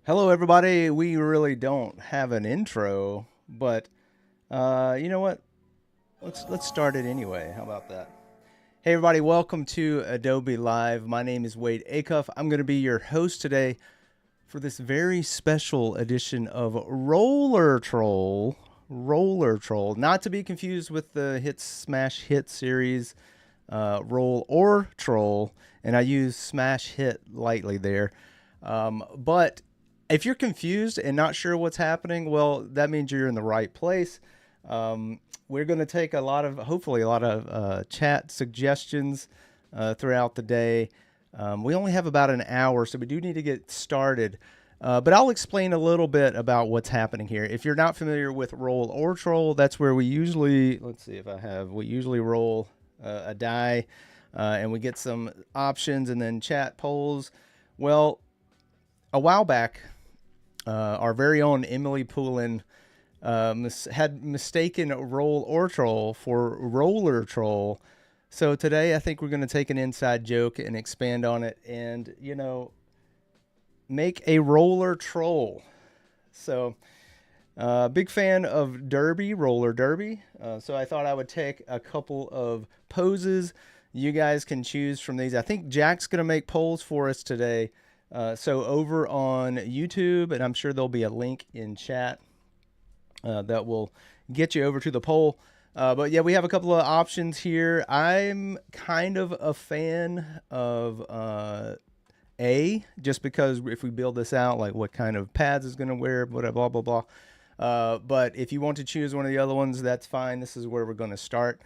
Hello, everybody. We really don't have an intro, but you know what? Let's start it anyway. How about that? Hey, everybody. Welcome to Adobe Live. My name is Wade Acuff. I'm going to be your host today for this very special edition of Roller Troll. Roller Troll, not to be confused with the hit smash hit series Roll or Troll, and I use smash hit lightly there. But if you're confused and not sure what's happening, well, that means you're in the right place. We're going to take hopefully, a lot of chat suggestions throughout the day. We only have about an hour, so we do need to get started. But I'll explain a little bit about what's happening here. If you're not familiar with roll or troll, that's where we usually, let's see if I have, we usually roll a die and we get some options and then chat polls. Well, a while back, our very own Emily Poulin had mistaken roll or troll for roller troll. So today I think we're going to take an inside joke and expand on it and, make a roller troll. So, big fan of derby, roller derby. So I thought I would take a couple of poses. You guys can choose from these. I think Jack's going to make polls for us today. So over on YouTube, and I'm sure there'll be a link in chat that will get you over to the poll. But yeah, we have a couple of options here. I'm kind of a fan of just because if we build this out, like what kind of pads is going to wear, blah, blah, blah, blah. But if you want to choose one of the other ones, that's fine. This is where we're going to start.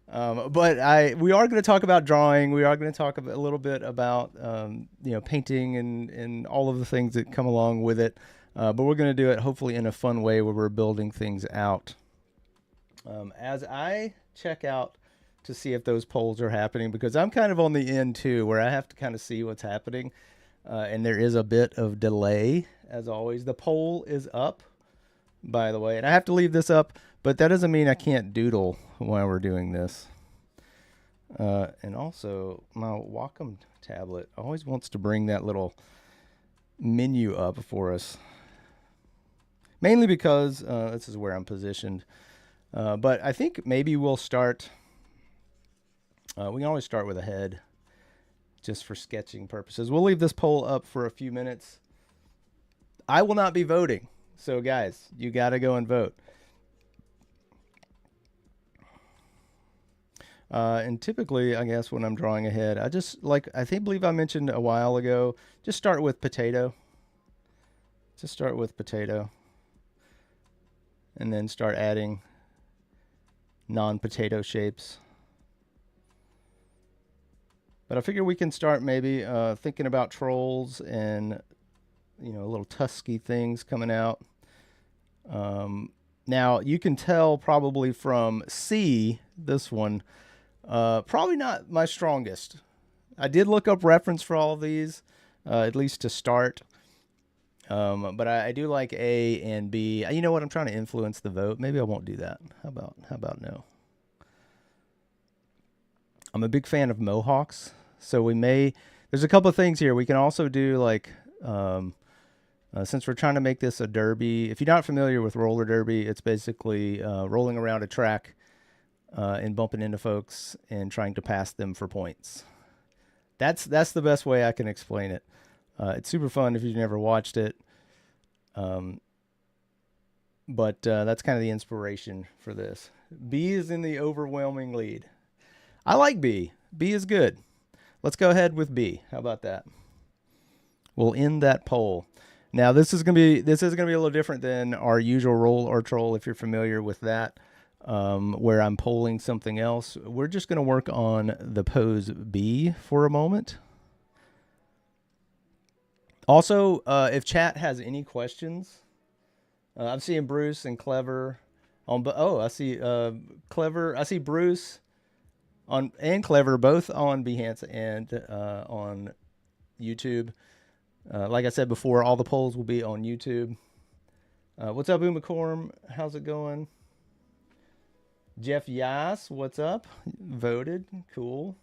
But we are going to talk about drawing. We are going to talk a little bit about painting and all of the things that come along with it. But we're going to do it hopefully in a fun way where we're building things out. As I check out to see if those polls are happening, because I'm kind of on the end too, where I have to kind of see what's happening, and there is a bit of delay as always. The poll is up, by the way, and I have to leave this up, but that doesn't mean I can't doodle while we're doing this. And also, my Wacom tablet always wants to bring that little menu up for us, mainly because this is where I'm positioned. But I think maybe we'll start. We can always start with a head, just for sketching purposes. We'll leave this poll up for a few minutes. I will not be voting, so guys, you got to go and vote. And typically, I guess when I'm drawing ahead, believe I mentioned a while ago, just start with potato. Just start with potato. And then start adding non-potato shapes. But I figure we can start maybe thinking about trolls and, little tusky things coming out. Now, you can tell probably from C, this one, probably not my strongest. I did look up reference for all of these, at least to start. But I do like A and B. You know what? I'm trying to influence the vote. Maybe I won't do that. How about no? I'm a big fan of mohawks, so we may. There's a couple of things here. We can also do since we're trying to make this a derby. If you're not familiar with roller derby, it's basically rolling around a track and bumping into folks and trying to pass them for points. That's the best way I can explain it. It's super fun if you've never watched it. But that's kind of the inspiration for this. B is in the overwhelming lead. I like B. B is good. Let's go ahead with B. How about that? We'll end that poll. Now this is gonna be a little different than our usual roll or troll if you're familiar with that, where I'm polling something else. We're just gonna work on the pose B for a moment. Also, if chat has any questions, I'm seeing Bruce and Clever on. I see Clever. I see Bruce on and Clever both on Behance and on YouTube. Like I said before, all the polls will be on YouTube. What's up, Umacorm? How's it going? Jeff Yas, what's up? Voted. Cool.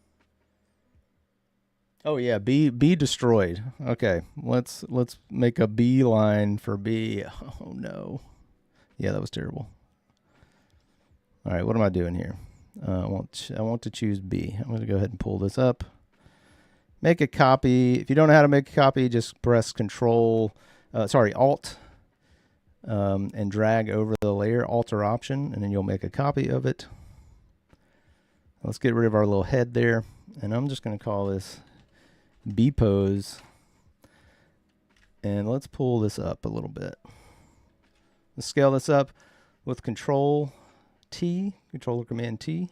Oh yeah, B destroyed. Okay, let's make a B line for B. Oh no. Yeah, that was terrible. All right, what am I doing here? I want to choose B. I'm going to go ahead and pull this up. Make a copy. If you don't know how to make a copy, just press Alt, and drag over the layer, Alt or Option, and then you'll make a copy of it. Let's get rid of our little head there, and I'm just going to call this B pose. And let's pull this up a little bit. Let's scale this up with Control or Command T.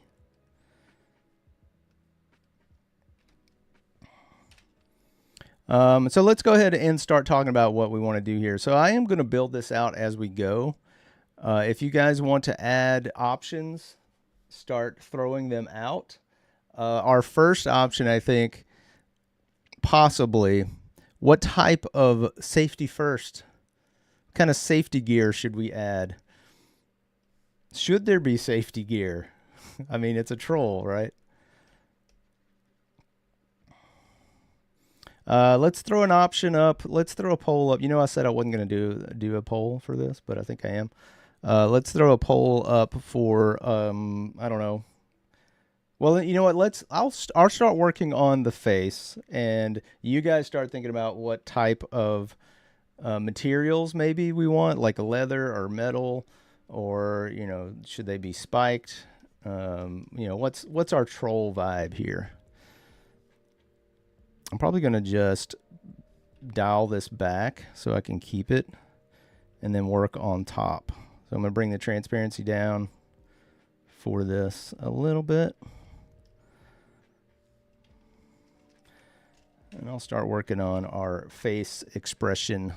So let's go ahead and start talking about what we want to do here. So I am going to build this out as we go. If you guys want to add options, start throwing them out. Our first option, I think, possibly, what type of safety first? What kind of safety gear should we add? Should there be safety gear? I mean, it's a troll, right? Let's throw an option up. Let's throw a poll up. You know, I said I wasn't going to do a poll for this, but I think I am. Let's throw a poll up for, I don't know. Well, you know what? I'll start working on the face, and you guys start thinking about what type of materials maybe we want, like leather or metal, or should they be spiked? What's our troll vibe here? I'm probably going to just dial this back so I can keep it and then work on top. So I'm going to bring the transparency down for this a little bit. And I'll start working on our face expression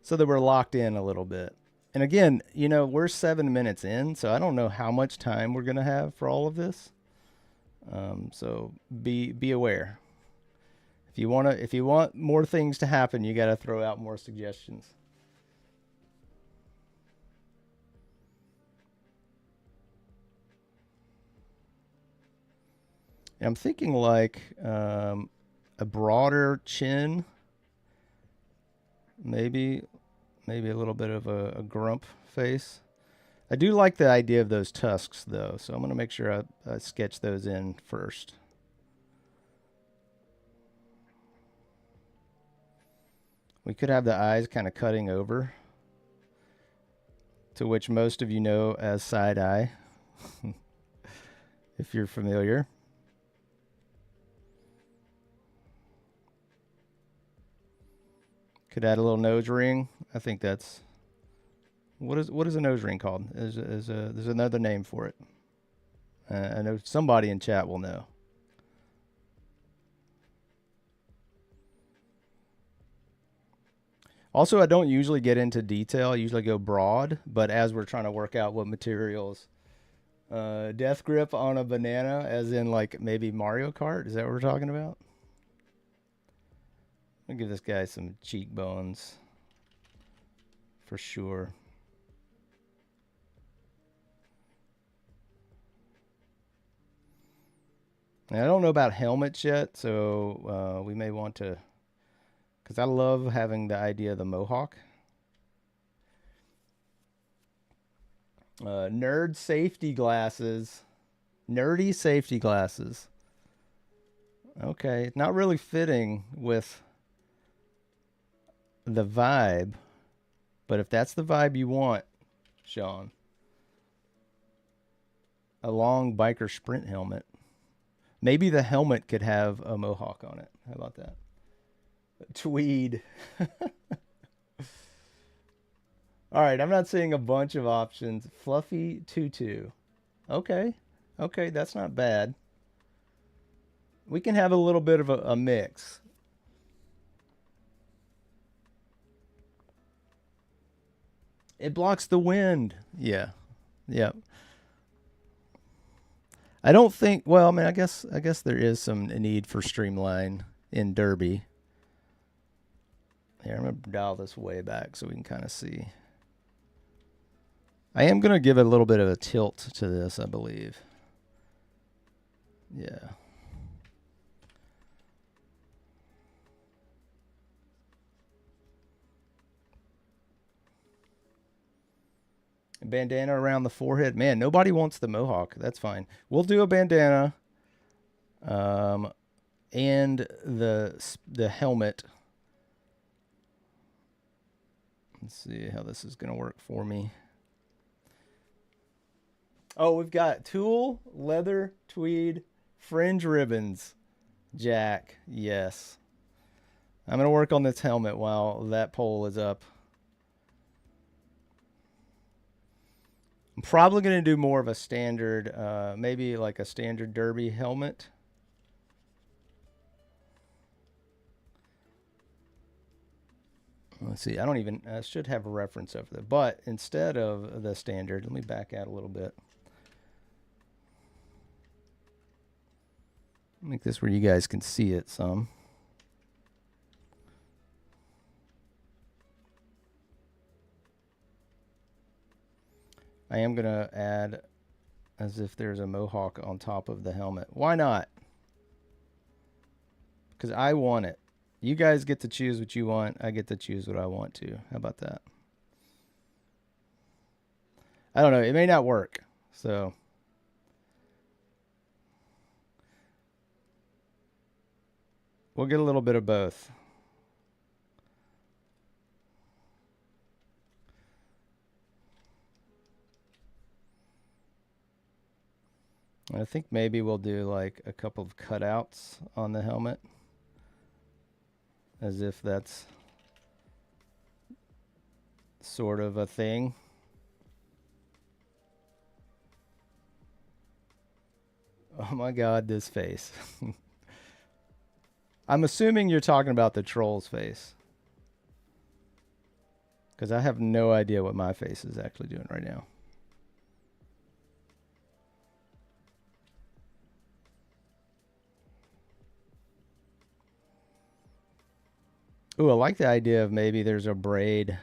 so that we're locked in a little bit. And again, we're 7 minutes in, so I don't know how much time we're going to have for all of this. So be aware. If you want more things to happen, you got to throw out more suggestions. And I'm thinking like a broader chin, maybe a little bit of a grump face. I do like the idea of those tusks though, so I'm going to make sure I sketch those in first. We could have the eyes kind of cutting over, to which most of you know as side eye, if you're familiar. Could add a little nose ring. I think that's what is a nose ring called? There's another name for it. I know somebody in chat will know. Also, I don't usually get into detail. I usually go broad, but as we're trying to work out what materials, death grip on a banana, as in like maybe Mario Kart. Is that what we're talking about? I'll give this guy some cheekbones for sure. And I don't know about helmets yet, so we may want to, because I love having the idea of the mohawk. Nerdy safety glasses. Okay, not really fitting with the vibe, but if that's the vibe you want, Sean, a long biker sprint helmet. Maybe the helmet could have a mohawk on it. How about that? Tweed. All right, I'm not seeing a bunch of options. Fluffy tutu. Okay, that's not bad. We can have a little bit of a mix. It blocks the wind. Yeah. I don't think. Well, I mean, I guess there is some need for streamline in Derby. Here, I'm gonna dial this way back so we can kind of see. I am gonna give it a little bit of a tilt to this, I believe. Yeah. Bandana around the forehead. Man, nobody wants the mohawk. That's fine. We'll do a bandana. And the helmet. Let's see how this is going to work for me. Oh, we've got tulle, leather, tweed, fringe ribbons. Jack, yes. I'm going to work on this helmet while that poll is up. I'm probably going to do more of a standard, maybe like a standard derby helmet. Let's see, I should have a reference over there. But instead of the standard, let me back out a little bit. Make this where you guys can see it some. I am going to add as if there's a mohawk on top of the helmet. Why not? Because I want it. You guys get to choose what you want. I get to choose what I want to. How about that? I don't know. It may not work. So we'll get a little bit of both. I think maybe we'll do like a couple of cutouts on the helmet, as if that's sort of a thing. Oh my God, this face. I'm assuming you're talking about the troll's face, because I have no idea what my face is actually doing right now. Ooh, I like the idea of maybe there's a braid.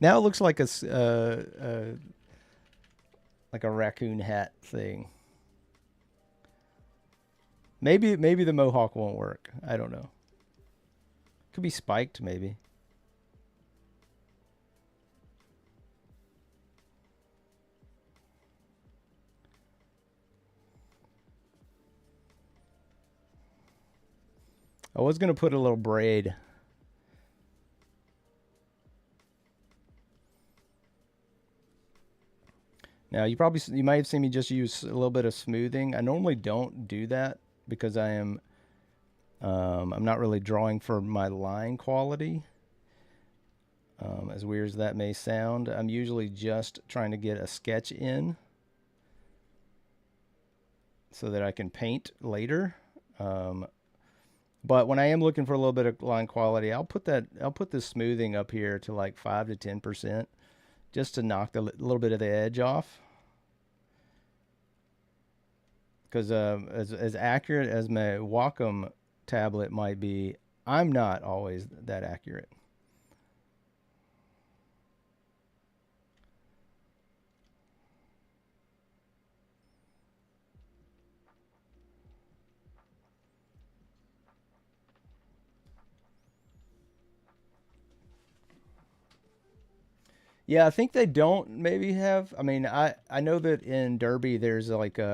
Now it looks like a raccoon hat thing. Maybe the mohawk won't work. I don't know. Could be spiked maybe. I was going to put a little braid. Now you might have seen me just use a little bit of smoothing. I normally don't do that because I'm not really drawing for my line quality. As weird as that may sound, I'm usually just trying to get a sketch in so that I can paint later. But when I am looking for a little bit of line quality, I'll put the smoothing up here to like 5 to 10%, just to knock a little bit of the edge off. Because as accurate as my Wacom tablet might be, I'm not always that accurate. Yeah, I think they don't maybe have. I mean, I know that in Derby there's like what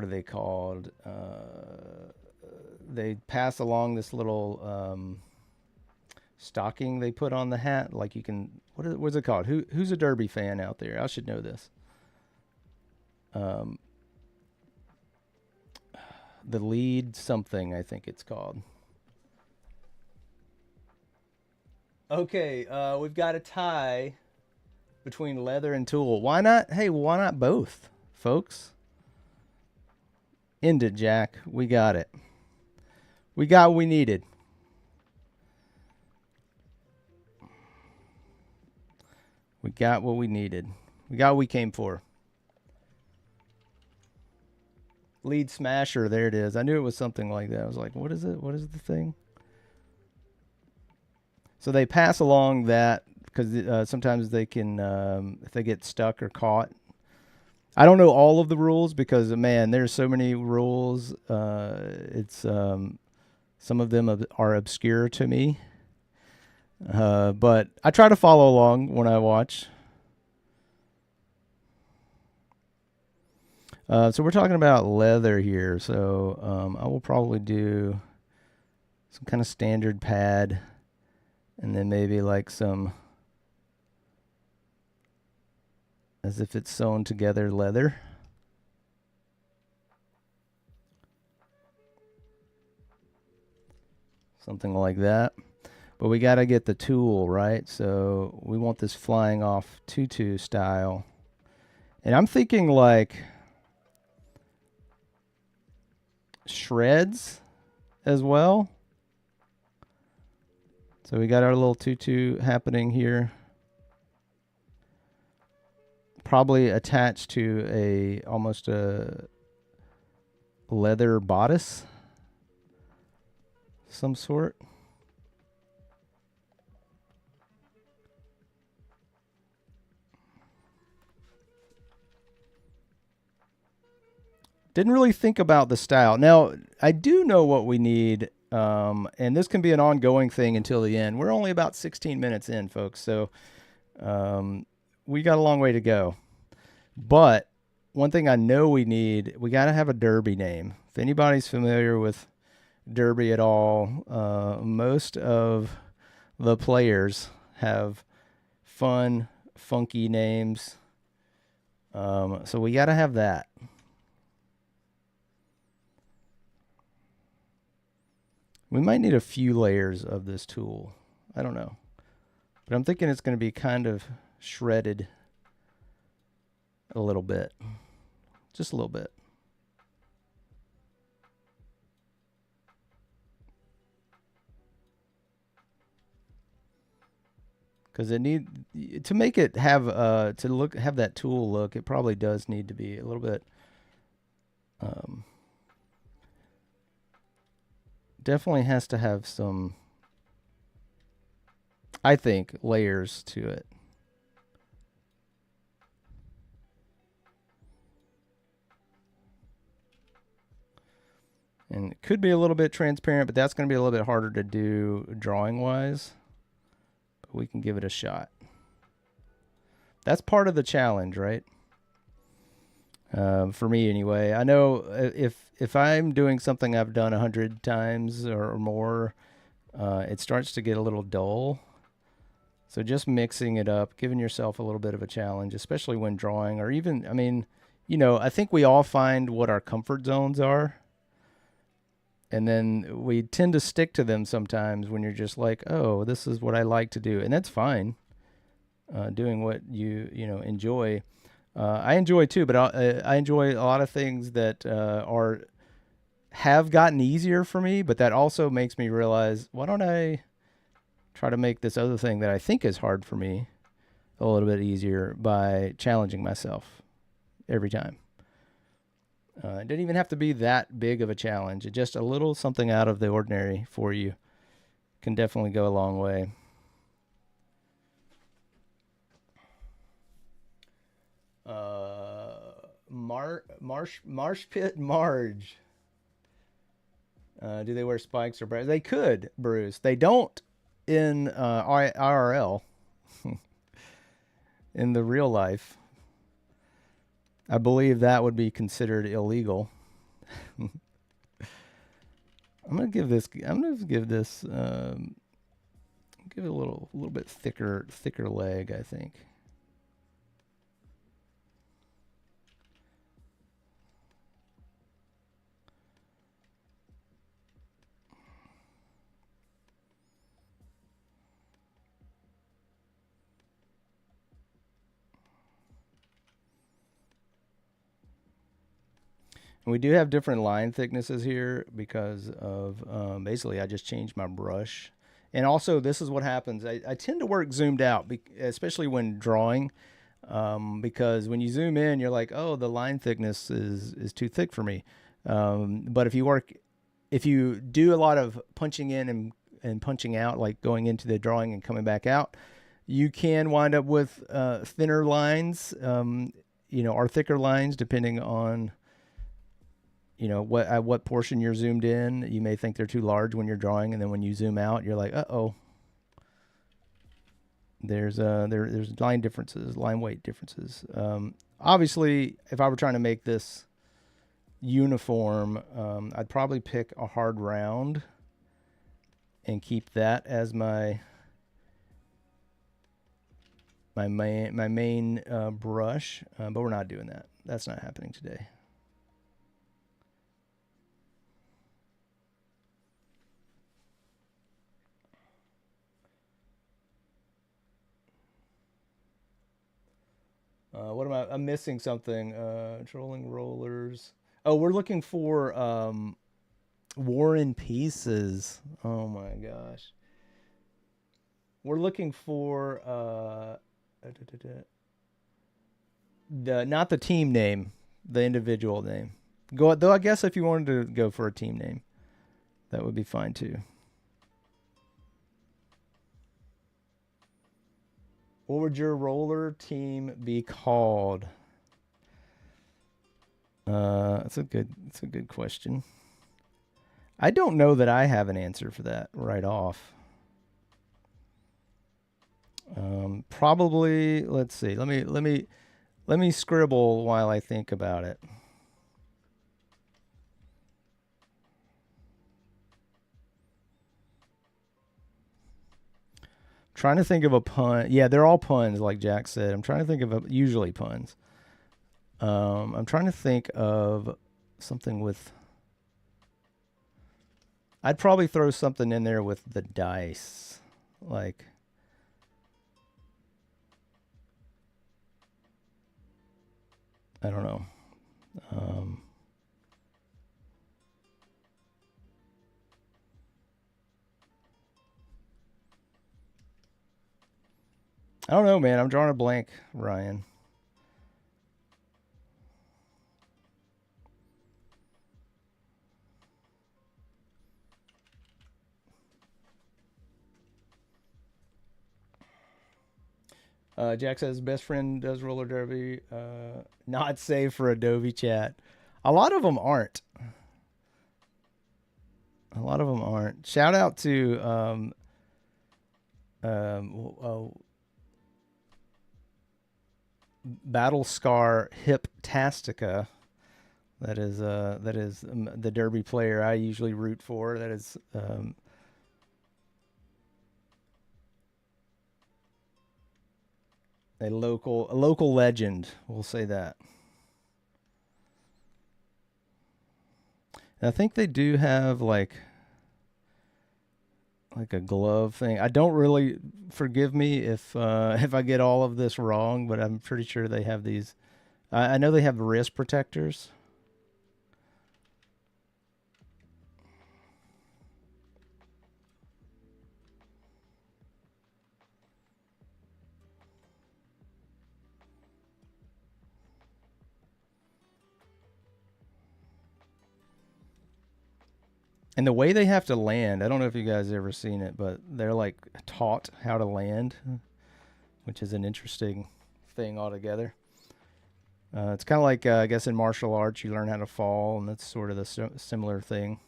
are they called? They pass along this little stocking they put on the hat. Like you can what's it called? Who's a Derby fan out there? I should know this. The lead something, I think it's called. Okay, we've got a tie between leather and tulle. Why not? Hey, why not both, folks? End it, Jack. We got it. We got what we needed. We got what we needed. We got what we came for. Lead smasher. There it is. I knew it was something like that. I was like, what is it? What is the thing? So they pass along that because sometimes they can, if they get stuck or caught. I don't know all of the rules because, man, there's so many rules. Some of them are obscure to me. But I try to follow along when I watch. So we're talking about leather here. So I will probably do some kind of standard pad, and then maybe like some, as if it's sewn together leather. Something like that. But we got to get the tool, right? So we want this flying off tutu style. And I'm thinking like shreds as well. So we got our little tutu happening here. Probably attached to almost a leather bodice, some sort. Didn't really think about the style. Now, I do know what we need, and this can be an ongoing thing until the end. We're only about 16 minutes in, folks, so we got a long way to go. But one thing I know we need, we got to have a derby name. If anybody's familiar with derby at all, most of the players have fun, funky names. So we got to have that. We might need a few layers of this tool. I don't know. But I'm thinking it's going to be kind of shredded a little bit. Just a little bit. Because it to make it have have that tool look, it probably does need to be a little bit definitely has to have some, I think, layers to it. And it could be a little bit transparent, but that's going to be a little bit harder to do drawing wise. But we can give it a shot. That's part of the challenge, right? For me anyway. I know if I'm doing something I've done 100 times or more, it starts to get a little dull. So just mixing it up, giving yourself a little bit of a challenge, especially when drawing, or even, I mean, you know, I think we all find what our comfort zones are. And then we tend to stick to them sometimes when you're just like, oh, this is what I like to do. And that's fine. Doing what you enjoy. I enjoy too, but I enjoy a lot of things that have gotten easier for me, but that also makes me realize, why don't I try to make this other thing that I think is hard for me a little bit easier by challenging myself every time. It didn't even have to be that big of a challenge. Just a little something out of the ordinary for you can definitely go a long way. Marsh Pit Marge. Do they wear spikes or braid? They could, Bruce. They don't in IRL. In the real life, I believe that would be considered illegal. I'm gonna give this. Give it a little bit thicker leg, I think. And we do have different line thicknesses here because of basically I just changed my brush. And also this is what happens. I tend to work zoomed out, especially when drawing, because when you zoom in, you're like, oh, the line thickness is too thick for me. But if you do a lot of punching in and punching out, like going into the drawing and coming back out, you can wind up with thinner lines, or thicker lines, depending on what portion you're zoomed in. You may think they're too large when you're drawing, and then when you zoom out, you're like, uh-oh, there's line differences, line weight differences. Obviously, if I were trying to make this uniform, I'd probably pick a hard round and keep that as my main brush, but we're not doing that. That's not happening today. What am I? I'm missing something. Trolling rollers. Oh, we're looking for War and Pieces. Oh my gosh. We're looking for not the team name, the individual name. Go though. I guess if you wanted to go for a team name, that would be fine too. What would your roller team be called? That's a good question. I don't know that I have an answer for that right off. Probably. Let's see. Let me scribble while I think about it. Trying to think of a pun. Yeah, they're all puns, like Jack said. I'm trying to think of usually puns. I'm trying to think of something with. I'd probably throw something in there with the dice, like. I don't know. I don't know, man. I'm drawing a blank, Ryan. Jack says best friend does roller derby. Not safe for Adobe chat. A lot of them aren't. A lot of them aren't. Shout out to Battle Scar Hiptastica. That is the derby player I usually root for. That is a local legend. We'll say that. And I think they do have like a glove thing. I don't really, forgive me if I get all of this wrong, but I'm pretty sure they have these. I know they have wrist protectors. And the way they have to land, I don't know if you guys ever seen it, but they're like taught how to land, which is an interesting thing altogether. It's kind of like, I guess in martial arts, you learn how to fall, and that's sort of the similar thing.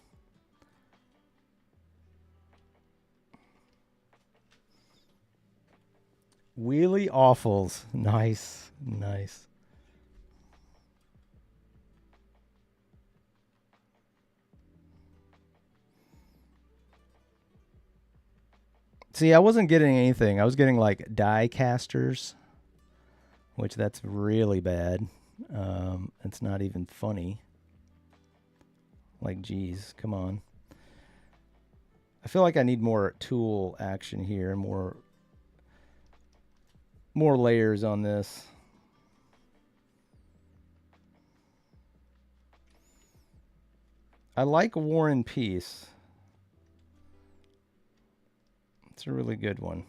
Wheelie Awfuls. Nice. Nice. See, I wasn't getting anything. I was getting like die casters, which that's really bad. It's not even funny. Like, geez, come on. I feel like I need more tool action here, more layers on this. I like War and Peace. It's a really good one.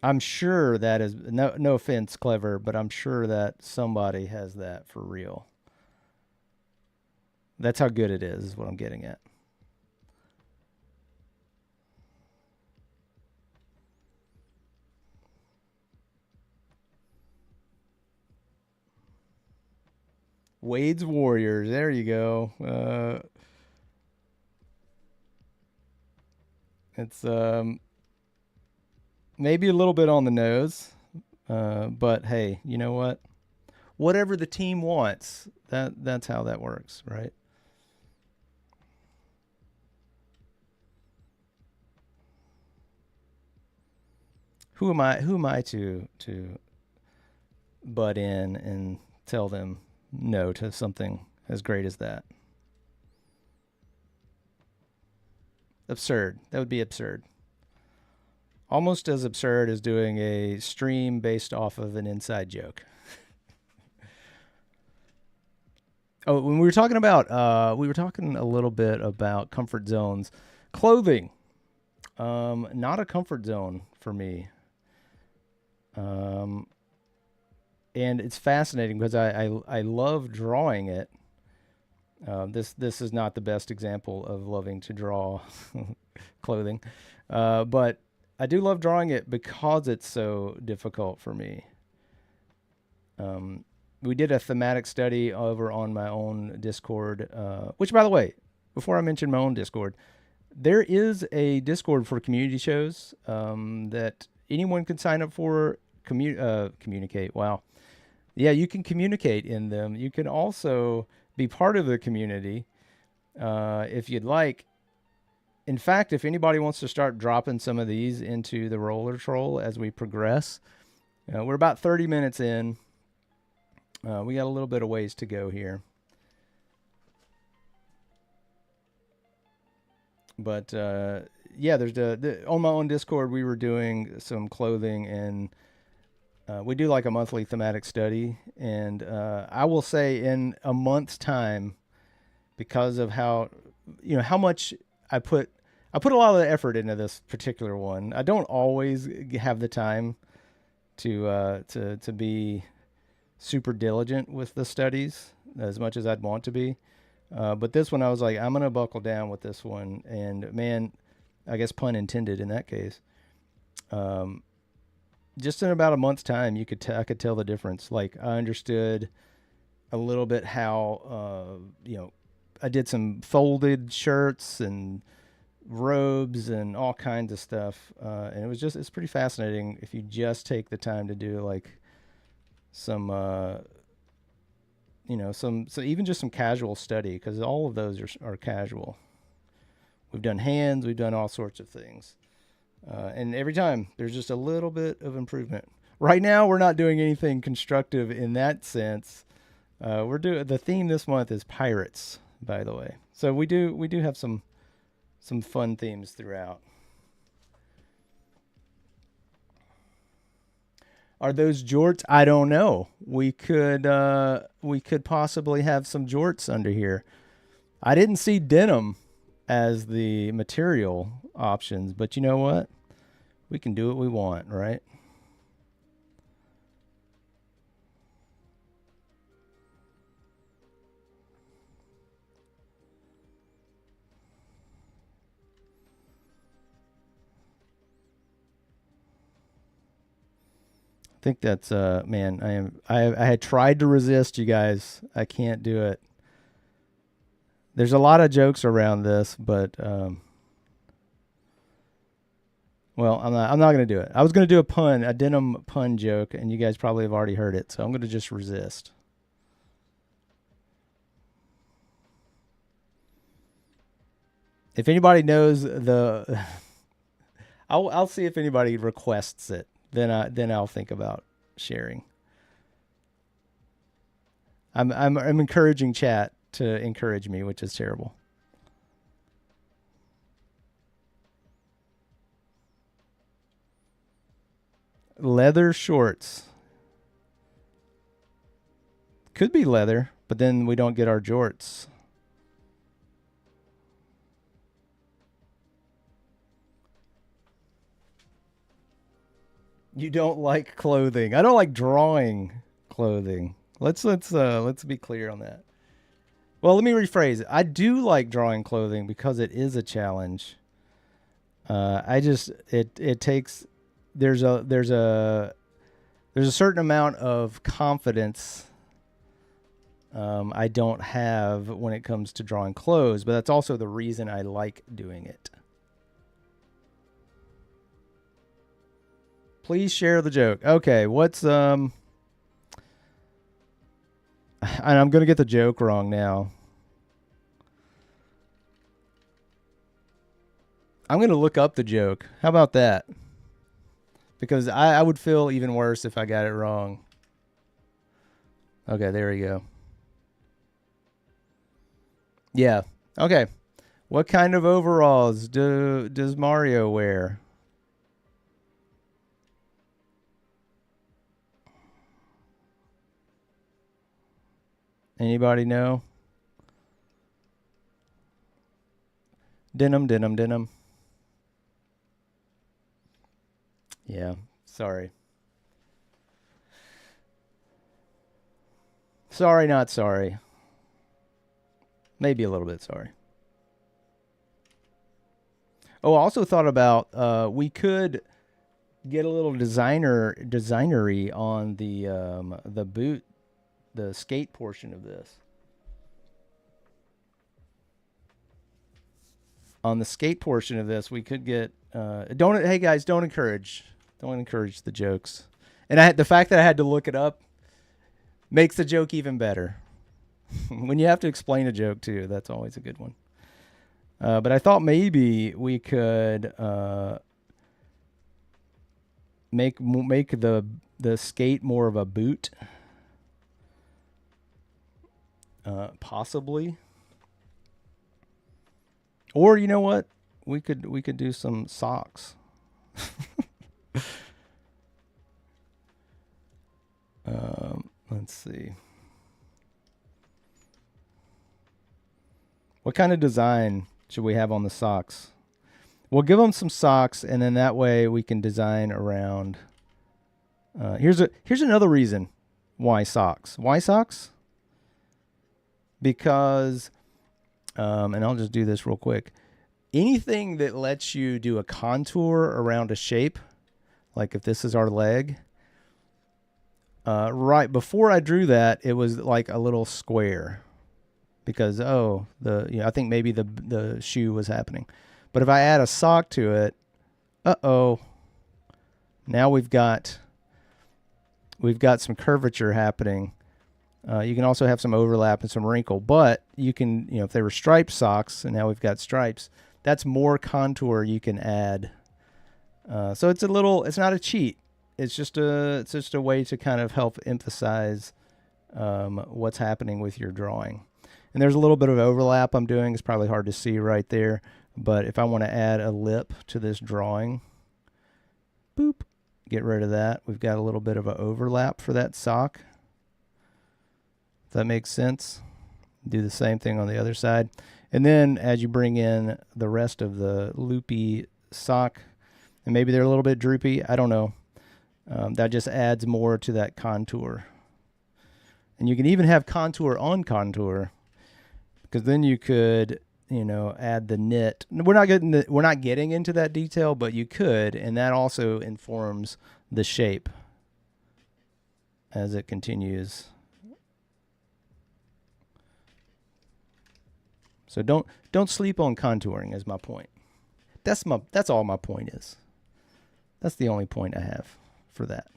I'm sure that is no offense, Clever, but I'm sure that somebody has that for real. That's how good it is what I'm getting at. Wade's Warriors. There you go. It's maybe a little bit on the nose, but hey, you know what? Whatever the team wants, that's how that works, right? Who am I to butt in and tell them no to something as great as that? Absurd. That would be absurd. Almost as absurd as doing a stream based off of an inside joke. Oh, when we were talking a little bit about comfort zones. Clothing, not a comfort zone for me. Um, and it's fascinating because I love drawing it. This is not the best example of loving to draw clothing, but I do love drawing it because it's so difficult for me. We did a thematic study over on my own Discord, which, by the way, before I mention my own Discord, there is a Discord for community shows that anyone can sign up for. Communicate. Wow. Yeah, you can communicate in them. You can also be part of the community if you'd like. In fact, if anybody wants to start dropping some of these into the roller troll as we progress, we're about 30 minutes in. We got a little bit of ways to go here. But yeah, there's on my own Discord, we were doing some clothing, and we do like a monthly thematic study. And I will say, in a month's time, because of how much I put a lot of the effort into this particular one. I don't always have the time to be super diligent with the studies as much as I'd want to be. But this one, I was like, I'm gonna buckle down with this one, and man, I guess pun intended in that case. Um, just in about a month's time, I could tell the difference. Like I understood a little bit how I did some folded shirts and robes and all kinds of stuff, and it's pretty fascinating if you just take the time to do like some so even just some casual study, because all of those are casual. We've done hands, we've done all sorts of things, and every time there's just a little bit of improvement. Right now we're not doing anything constructive in that sense. We're doing The theme this month is pirates, by the way, so we do have some fun themes throughout. Are those jorts? I don't know. We could possibly have some jorts under here. I didn't see denim as the material options, but you know what? We can do what we want, right? I think that's man, I had tried to resist, you guys. I can't do it. There's a lot of jokes around this, but well, I'm not gonna do it. I was gonna do a denim pun joke, and you guys probably have already heard it, so I'm gonna just resist. If anybody knows I'll see if anybody requests it. Then I'll think about sharing. I'm encouraging chat to encourage me, which is terrible. Leather shorts. Could be leather, but then we don't get our jorts. You don't like clothing. I don't like drawing clothing. Let's be clear on that. Well, let me rephrase. I do like drawing clothing because it is a challenge. I just it takes there's a certain amount of confidence I don't have when it comes to drawing clothes, but that's also the reason I like doing it. Please share the joke. Okay, what's and I'm gonna get the joke wrong now. I'm gonna look up the joke. How about that? Because I would feel even worse if I got it wrong. Okay, there we go. Yeah. Okay. What kind of overalls does Mario wear? Anybody know? Denim, denim, denim. Yeah. Sorry. Sorry, not sorry. Maybe a little bit sorry. Oh, I also thought about we could get a little designery on the boot, the skate portion of this. On the skate portion of this, we could get don't hey guys, don't encourage the jokes. And the fact that I had to look it up makes the joke even better. When you have to explain a joke too, that's always a good one. But I thought maybe we could make the skate more of a boot, possibly. Or you know what? We could do some socks. Let's see. What kind of design should we have on the socks? We'll give them some socks, and then that way we can design around. Here's another reason why socks. Why socks? Because, and I'll just do this real quick. Anything that lets you do a contour around a shape, like if this is our leg. Right before I drew that, it was like a little square. Because I think maybe the shoe was happening, but if I add a sock to it, now we've got some curvature happening. You can also have some overlap and some wrinkle, but you can, if they were striped socks and now we've got stripes, that's more contour you can add. So it's not a cheat. It's just a way to kind of help emphasize what's happening with your drawing. And there's a little bit of overlap I'm doing. It's probably hard to see right there. But if I want to add a lip to this drawing, boop, get rid of that. We've got a little bit of an overlap for that sock. If that makes sense. Do the same thing on the other side. And then as you bring in the rest of the loopy sock, and maybe they're a little bit droopy, I don't know. That just adds more to that contour. And you can even have contour on contour, because then you could, add the knit. We're not getting into that detail, but you could, and that also informs the shape as it continues. So don't sleep on contouring is my point. That's all my point is. That's the only point I have for that.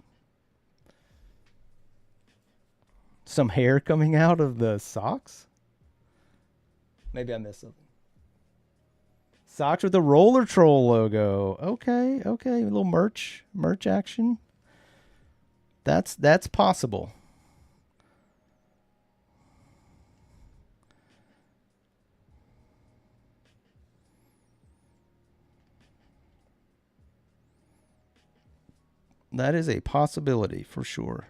Some hair coming out of the socks? Maybe I missed something. Socks with the Roller Troll logo. Okay. A little merch action. That's possible. That is a possibility for sure.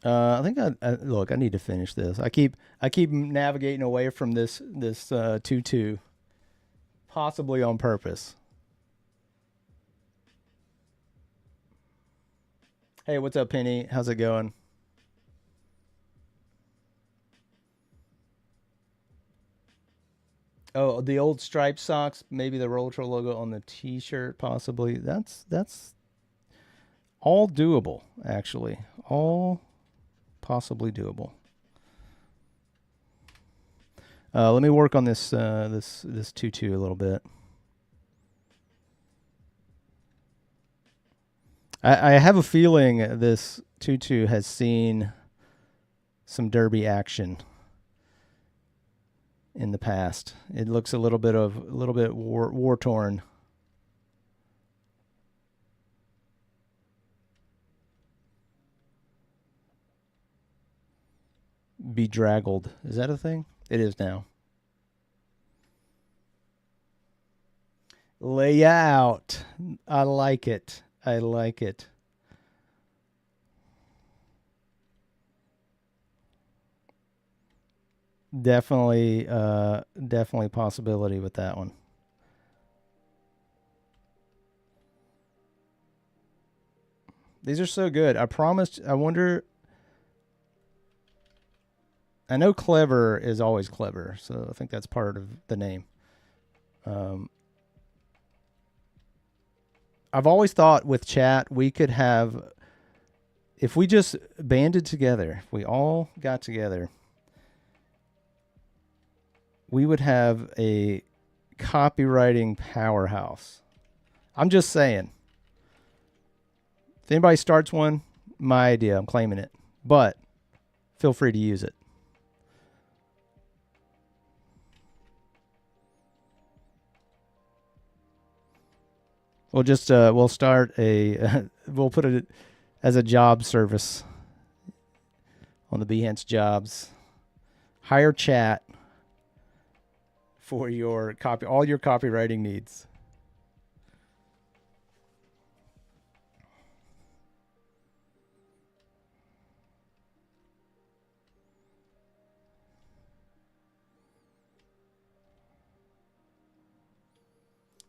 I think look. I need to finish this. I keep navigating away from this tutu, possibly on purpose. Hey, what's up, Penny? How's it going? Oh, the old striped socks, maybe the Roll Troll logo on the T-shirt, possibly. That's all doable, actually. All possibly doable. Let me work on this this tutu a little bit. I have a feeling this tutu has seen some derby action in the past. It looks a little bit war torn. Bedraggled. Is that a thing? It is now. Layout. I like it. I like it. Definitely definitely possibility with that one. These are so good. I promised. I wonder. I know clever is always clever, so I think that's part of the name. I've always thought with chat we could have, if we just banded together, if we all got together, we would have a copywriting powerhouse. I'm just saying. If anybody starts one, my idea, I'm claiming it. But feel free to use it. We'll just we'll start a we'll put it as a job service on the Behance jobs. Hire chat for your all your copywriting needs.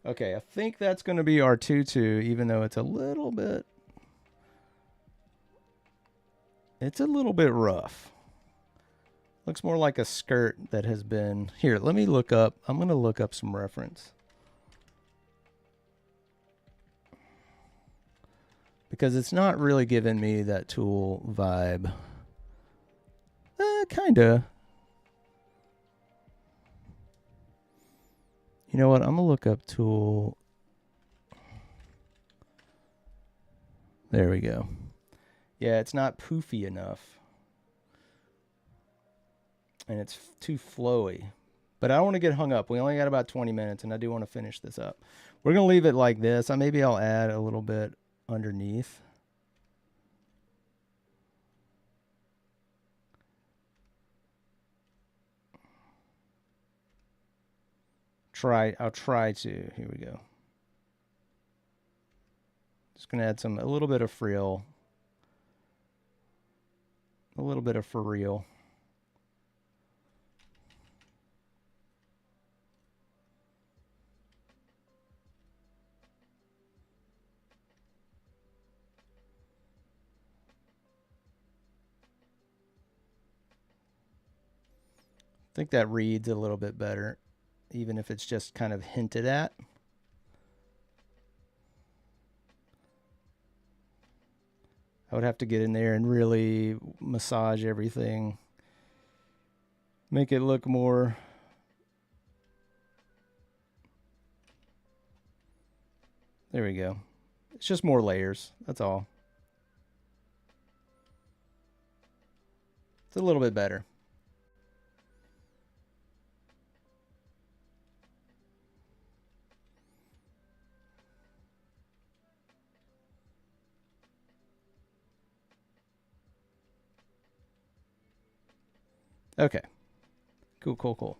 Okay, I think that's going to be our tutu, even though it's a little bit rough. Looks more like a skirt that has been... Here, let me look up. I'm going to look up some reference. Because it's not really giving me that tulle vibe. Kinda. You know what? I'm going to look up tulle. There we go. Yeah, it's not poofy enough. And it's too flowy. But I don't want to get hung up. We only got about 20 minutes, and I do want to finish this up. We're going to leave it like this. Maybe I'll add a little bit underneath. I'll try to. Here we go. Just going to add a little bit of frill. A little bit of for real. I think that reads a little bit better, even if it's just kind of hinted at. I would have to get in there and really massage everything. Make it look more... There we go. It's just more layers. That's all. It's a little bit better. Okay. Cool.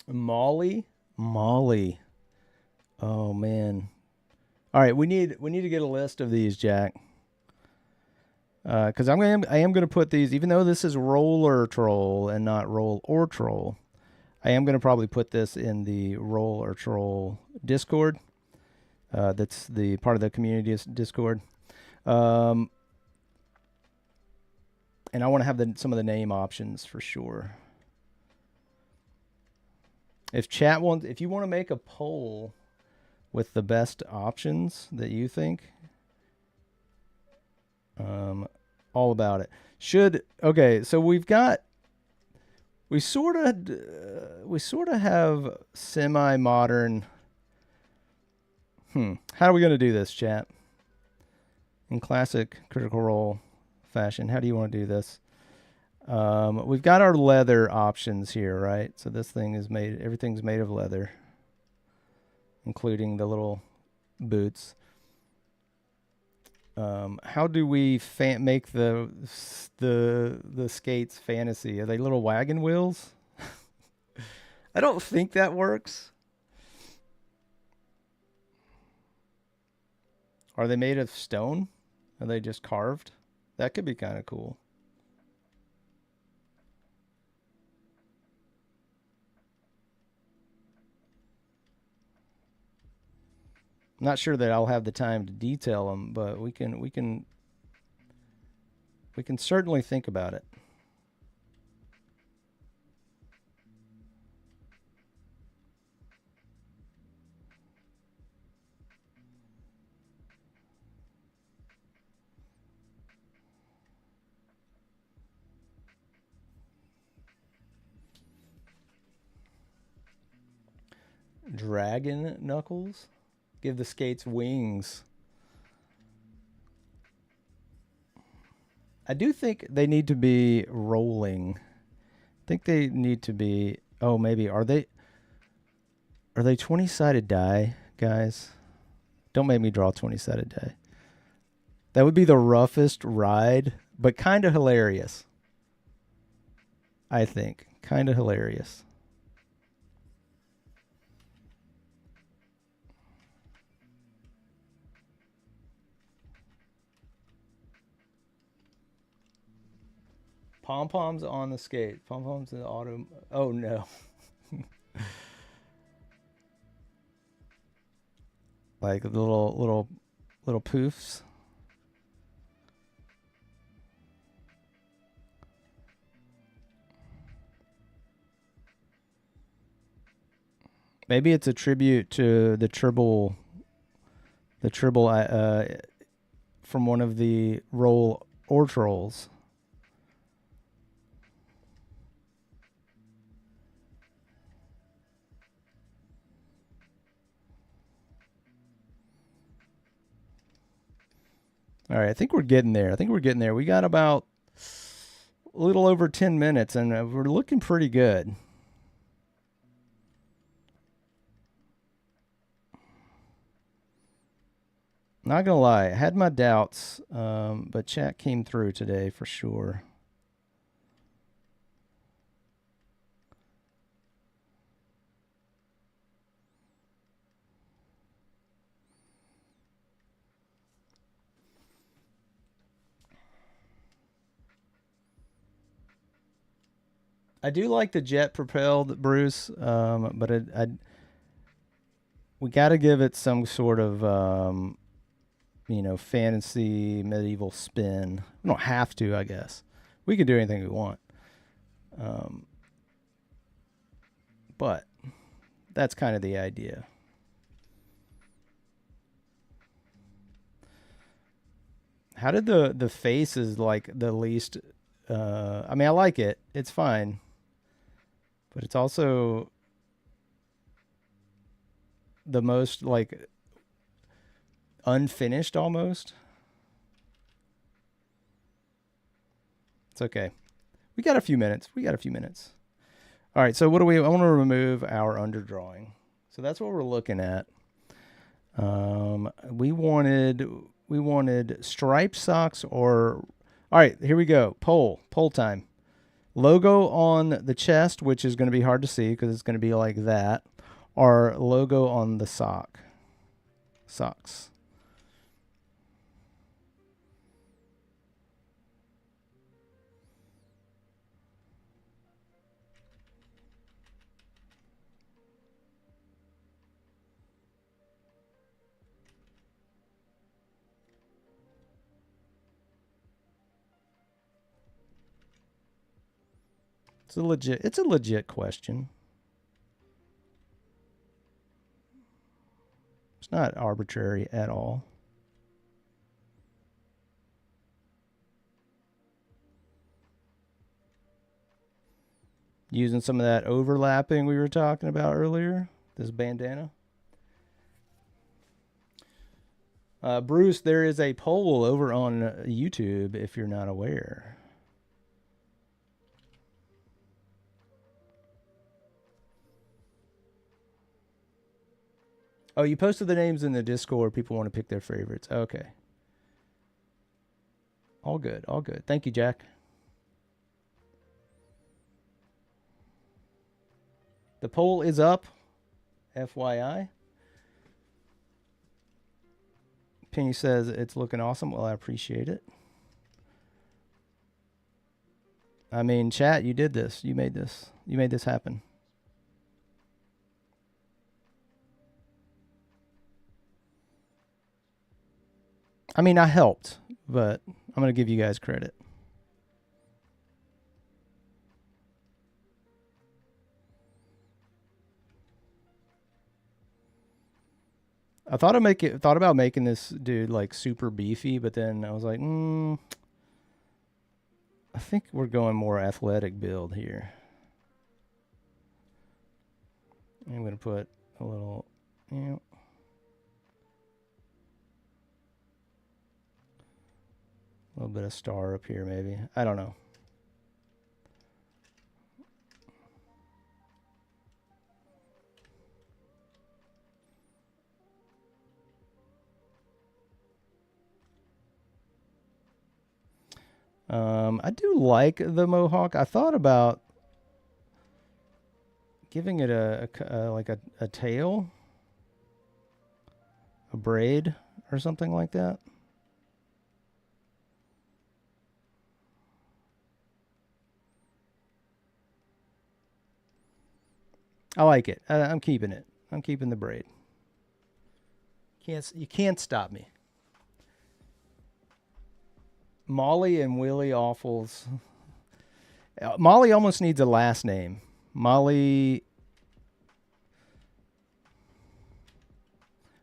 Molly. Oh man. All right, we need to get a list of these, Jack. Because I am going to put these, even though this is roller troll and not roll or troll, I am going to probably put this in the roll or troll Discord. That's the part of the community Discord. And And I want to have some of the name options for sure. If you want to make a poll with the best options that you think, all about it. Okay, so we sort of have semi-modern. How are we going to do this, chat? In classic Critical Role fashion, how do you want to do this? We've got our leather options here, right? So this thing is everything's made of leather, including the little boots. How do we make the skates fantasy? Are they little wagon wheels? I don't think that works. Are they made of stone? Are they just carved? That could be kind of cool. I'm not sure that I'll have the time to detail them, but we can certainly think about it. Dragon knuckles? Give the skates wings. I do think they need to be rolling. I think they need to be... Oh, maybe. Are they 20-sided die, guys? Don't make me draw 20-sided die. That would be the roughest ride, but kind of hilarious. I think. Kind of hilarious. Pom-poms on the skate. Pom-poms in the auto. Oh, no. Like the little poofs. Maybe it's a tribute to the tribble from one of the roll or trolls. All right, I think we're getting there. We got about a little over 10 minutes, and we're looking pretty good. Not gonna lie, I had my doubts, but chat came through today for sure. I do like the jet propelled, Bruce, but we got to give it some sort of fantasy medieval spin. We don't have to, I guess. We can do anything we want. But that's kind of the idea. How did the face is like the least I mean, I like it. It's fine. But it's also the most like unfinished almost. It's okay. We got a few minutes. All right, so I want to remove our underdrawing. So that's what we're looking at. We wanted striped socks or... All right, here we go. Poll time. Logo on the chest, which is going to be hard to see because it's going to be like that, or logo on the socks. It's a legit question. It's not arbitrary at all. Using some of that overlapping we were talking about earlier, this bandana. Bruce, there is a poll over on YouTube if you're not aware. Oh, you posted the names in the Discord. People want to pick their favorites. Okay. All good. All good. Thank you, Jack. The poll is up. FYI. Penny says it's looking awesome. Well, I appreciate it. I mean, chat, you did this. You made this. You made this happen. I mean, I helped, but I'm going to give you guys credit. I thought about making this dude like super beefy, but then I was like, I think we're going more athletic build here. I'm going to put a little, a little bit of star up here maybe. I don't know. I do like the mohawk. I thought about giving it a tail, a braid or something like that. I like it. I'm keeping it. I'm keeping the braid. You can't stop me. Molly and Willie Awfuls. Molly almost needs a last name. Molly,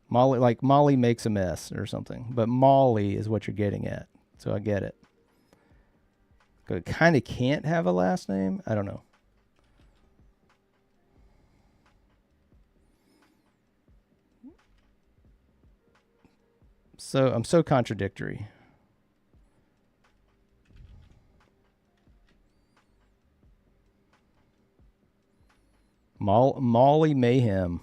like Molly makes a mess or something. But Molly is what you're getting at. So I get it. It kind of can't have a last name. I don't know. So I'm so contradictory. Molly Mayhem.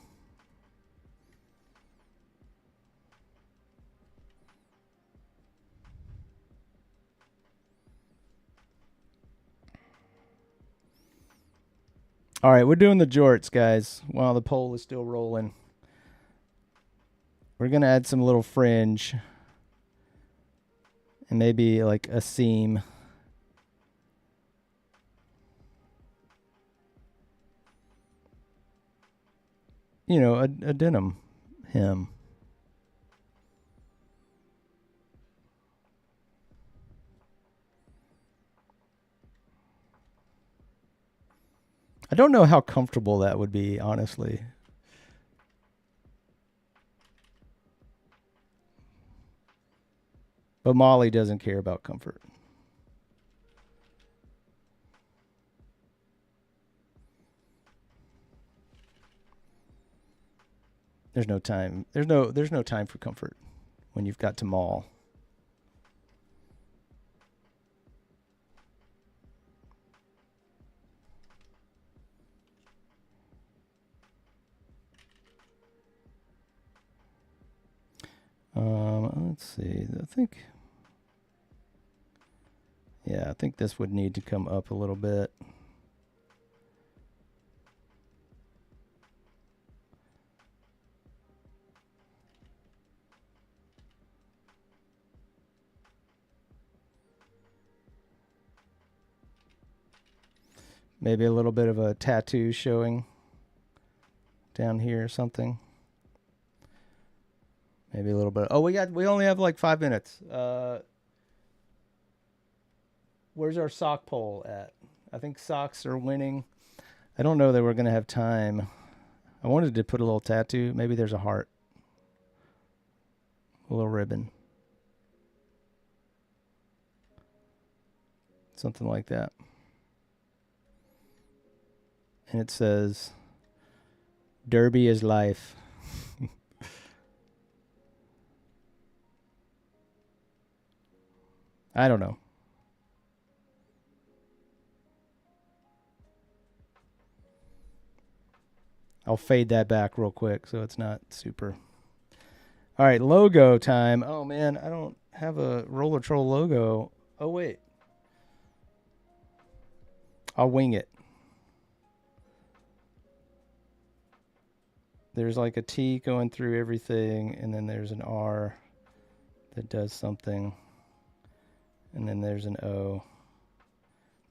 All right, we're doing the jorts, guys, while the poll is still rolling. We're going to add some little fringe and maybe like a seam. You know, a denim hem. I don't know how comfortable that would be, honestly. But Molly doesn't care about comfort. There's no time. There's no time for comfort when you've got to maul. Let's see. I think this would need to come up a little bit. Maybe a little bit of a tattoo showing down here or something. Maybe a little bit. Oh, we only have like 5 minutes. Where's our sock poll at? I think socks are winning. I don't know that we're going to have time. I wanted to put a little tattoo. Maybe there's a heart. A little ribbon. Something like that. And it says, Derby is life. I don't know. I'll fade that back real quick so it's not super. All right, logo time. Oh, man, I don't have a Roller Troll logo. Oh, wait. I'll wing it. There's like a T going through everything, and then there's an R that does something, and then there's an O.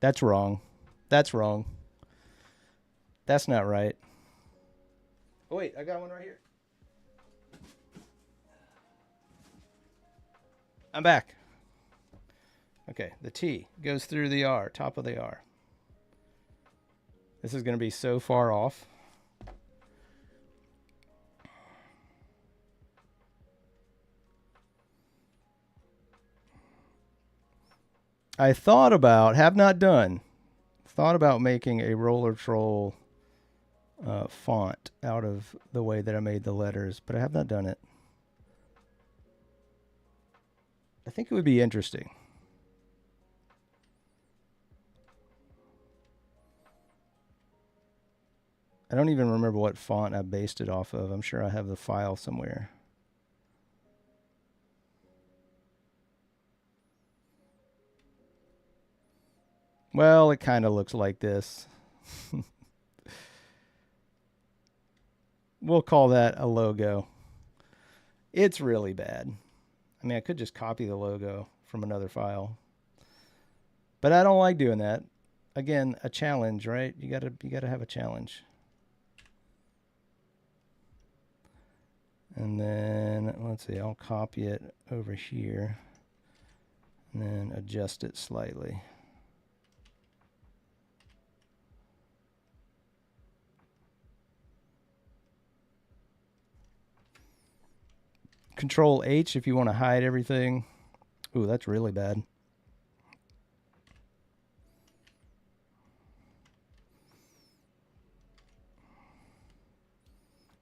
That's wrong. That's wrong. That's not right. Oh, wait, I got one right here. I'm back. Okay, the T goes through the R, top of the R. This is going to be so far off. I thought about, have not done, thought about making a Roller Troll font out of the way that I made the letters, but I have not done it. I think it would be interesting. I don't even remember what font I based it off of. I'm sure I have the file somewhere. Well, it kind of looks like this. We'll call that a logo. It's really bad. I mean, I could just copy the logo from another file, but I don't like doing that. Again, a challenge, right? You gotta have a challenge. And then let's see, I'll copy it over here and then adjust it slightly. Control H if you want to hide everything. Ooh, that's really bad.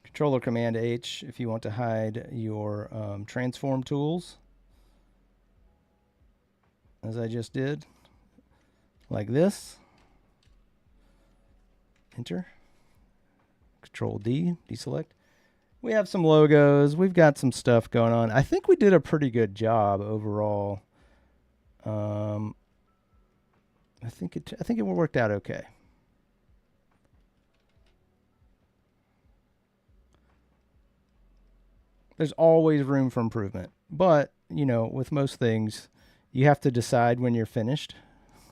Control or Command H if you want to hide your transform tools, as I just did, like this. Enter. Control D, deselect. We have some logos. We've got some stuff going on. I think we did a pretty good job overall. I think it worked out okay. There's always room for improvement, but you know, with most things, you have to decide when you're finished.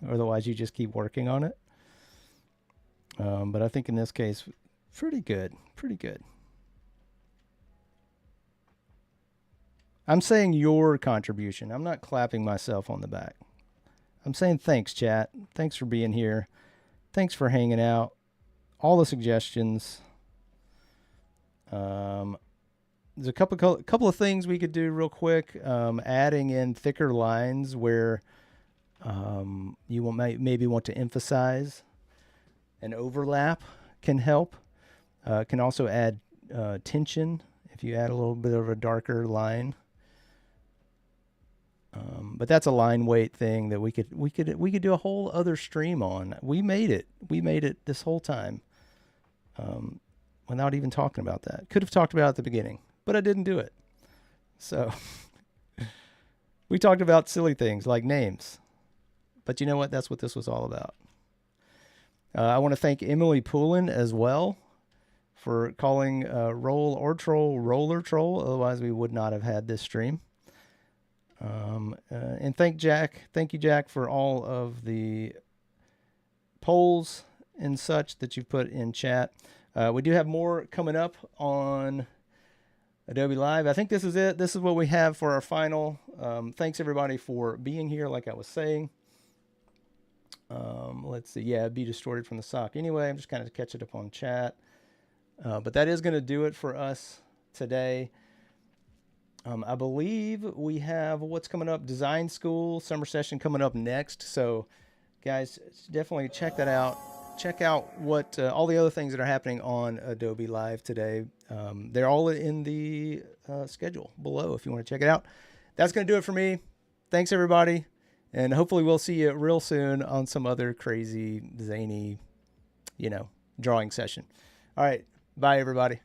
Otherwise, you just keep working on it. But I think in this case, pretty good. Pretty good. I'm saying your contribution. I'm not clapping myself on the back. I'm saying thanks, chat. Thanks for being here. Thanks for hanging out. All the suggestions. There's a couple of things we could do real quick. Adding in thicker lines where you will maybe want to emphasize an overlap can help. Can also add tension if you add a little bit of a darker line. But that's a line weight thing that we could do a whole other stream on. We made it this whole time without even talking about that. Could have talked about it at the beginning, but I didn't do it. So we talked about silly things like names. But you know what? That's what this was all about. I want to thank Emily Poulin as well for calling Roll or Troll Roller Troll. Otherwise, we would not have had this stream. And thank you, Jack, for all of the polls and such that you've put in chat. We do have more coming up on Adobe Live. I think this is it. This is what we have for our final. Thanks, everybody, for being here, like I was saying. Let's see. Yeah, it'd be distorted from the sock. Anyway, I'm just kind of catching up on chat. But that is going to do it for us today. I believe we have what's coming up, design school summer session coming up next. So guys, definitely check that out. Check out what all the other things that are happening on Adobe Live today. They're all in the schedule below if you want to check it out. That's going to do it for me. Thanks, everybody. And hopefully we'll see you real soon on some other crazy, zany, drawing session. All right. Bye, everybody.